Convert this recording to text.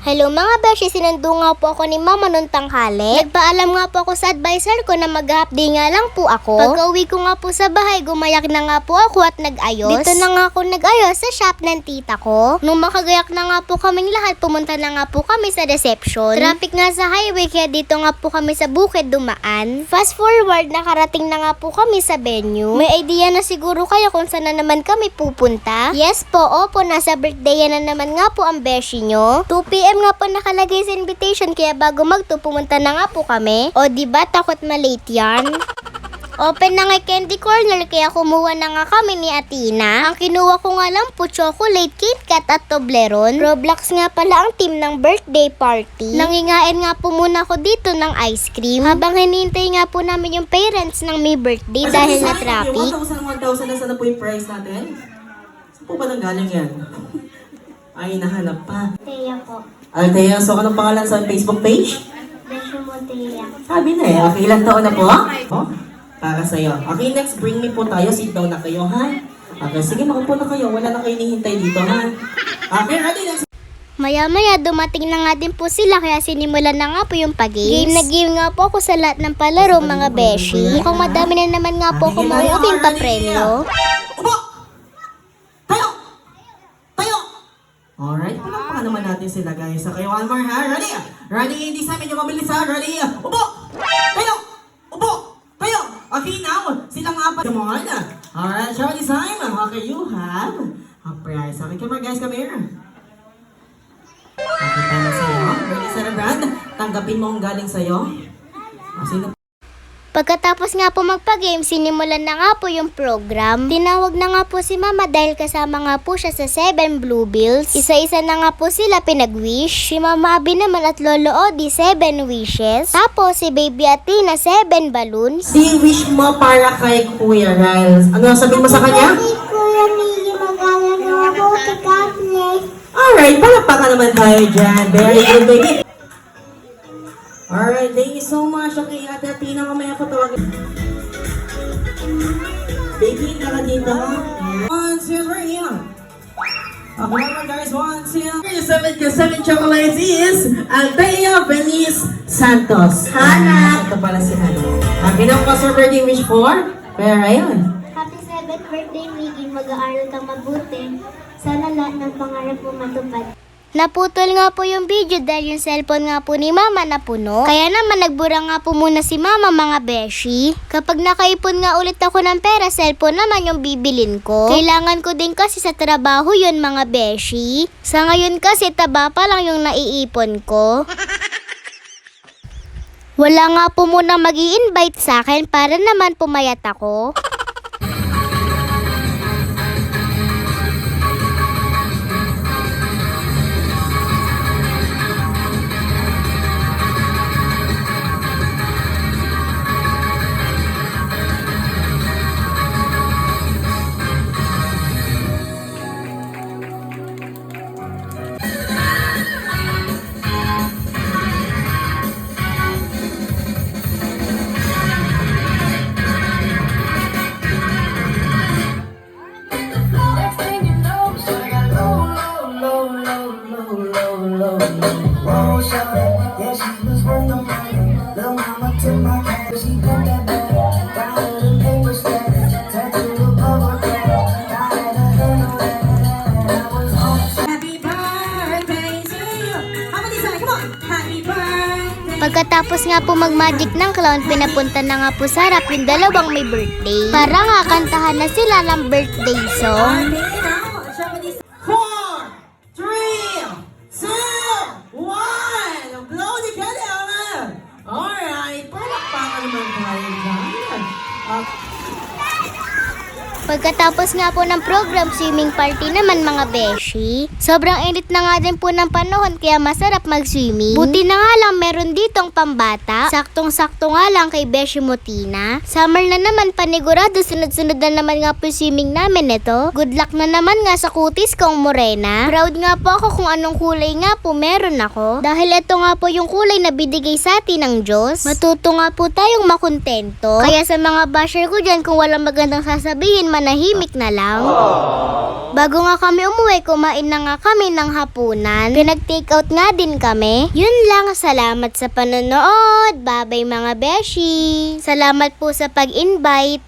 Hello mga beshi, sinundo nga po ako ni mama nung tanghali. Nagpaalam nga po ako sa advisor ko na mag-update nga lang po ako. Pag-uwi ko nga po sa bahay, gumayak na nga po ako at nag-ayos. Dito na nga ako nag-ayos sa shop ng tita ko. Nung makagayak na nga po kaming lahat, pumunta na nga po kami sa reception. Traffic nga sa highway, kaya dito nga po kami sa bukid dumaan. Fast forward, nakarating na nga po kami sa venue. May idea na siguro kayo kung saan na naman kami pupunta? Yes po, opo, nasa birthday na naman nga po ang beshi nyo. 2 PM nga po nakalagay sa invitation, kaya bago pumunta na nga po kami. O diba, takot malate yan? Open na nga candy corner, kaya kumuha na nga kami ni Athena. Ang kinuha ko nga lang po, chocolate, KitKat at Toblerone. Roblox nga pala ang team ng birthday party. Nangingain nga po muna ako dito ng ice cream. Habang hinihintay nga po namin yung parents ng may birthday dahil na traffic. 1,000 na sana po yung price natin. Saan po ba nanggaling yan? Ay, nahanap pa. Teya po. Althea, so anong pangalan sa Facebook page? Besyo mo, Teya. Sabi na eh. Okay, ilang taon na po? Oh, para sa'yo. Okay, next, bring me po tayo. Sit down na kayo, ha? Okay, sige, makupo na kayo. Wala na kayo hinihintay dito, ha? Okay, ready, next. Maya-maya, dumating na nga din po sila, kaya sinimulan na nga po yung pag-games. Game na game nga po ako sa lahat ng palaro, mga beshi. Mukhang madami na naman nga po kung mauuking pa-premyo. Upo! Tayo! Tayo! Alright, palakpakan naman natin sila, guys. Okay, one more, ha? Ready? Ready, hindi sa amin yung mabilis, ha? Ready? Upo! Tayo! Upo! Tayo! Okay, now, silang apat. Come on. Alright, show this time. Okay, you have a prize. Okay, come on, guys, come here. Okay, tama sa'yo. Ready, Sarah Brand? Tanggapin mo ang galing sa'yo. Sino? Pagkatapos nga po magpa-game, sinimulan na nga po yung program. Tinawag na nga po si mama dahil kasama nga po siya sa 7 Blue Bills. Isa-isa na nga po sila pinag-wish. Si Mama Abi naman at Lolo Odi, 7 wishes. Tapos si Baby Athena, 7 balloons. Si wish mo para kay Kuya Riles. Ano sabihin mo sa kanya? Kuya Mili, mag-alala na mabuti ka, please. Alright, palakpakan naman tayo dyan. Very good, baby. Alright, thank you so much. Okay, Ate Athena, mamaya ko tawagin. Baby, tara dito. 1, 2, 3, yeah. Okay naman guys, 1, 2, 7 chocolates is Althea Venice Santos. Hana! Ito pala si Hana. Okay na po sa birthday wish for? Pero ayun. Happy 7th birthday, Miggy. Mag-aaral kang mabuti. Sana lahat ng pangarap mo matupad. Naputol nga po yung video dahil yung cellphone nga po ni mama napuno. Kaya naman nagbura nga po muna si mama, mga beshi. Kapag nakaipon nga ulit ako ng pera, cellphone naman yung bibilin ko. Kailangan ko din kasi sa trabaho yun, mga beshi. Sa ngayon kasi taba pa lang yung naiipon ko. Wala nga po munang mag-i-invite sa akin para naman pumayat ako. Pagkatapos nga po mag-magic ng clown, pinapunta na nga po sa harap yung dalawang may birthday. Para nga kantahan na sila ng birthday song. 4, 3, 2, 1. Blow the candle. Alright, palakpakan naman tayo dyan. Pagkatapos nga po ng program, swimming party naman, mga beshi. Sobrang init na nga din po ng panahon, kaya masarap mag-swimming. Buti na nga lang meron ditong pambata. Saktong-sakto nga lang kay Beshi Motina. Summer na naman, panigurado, sunod-sunod na naman nga po swimming namin ito. Good luck na naman nga sa kutis kong morena. Proud nga po ako kung anong kulay nga po meron ako. Dahil ito nga po yung kulay na binigay sa atin ng Diyos. Matuto nga po tayong makontento. Kaya sa mga basher ko dyan, kung walang magandang sasabihin, manahin tahimik na lang. Bago nga kami umuwi, kumain na nga kami ng hapunan. Pinag-take out nga din kami. Yun lang, salamat sa panonood. Bye-bye mga beshi. Salamat po sa pag-invite.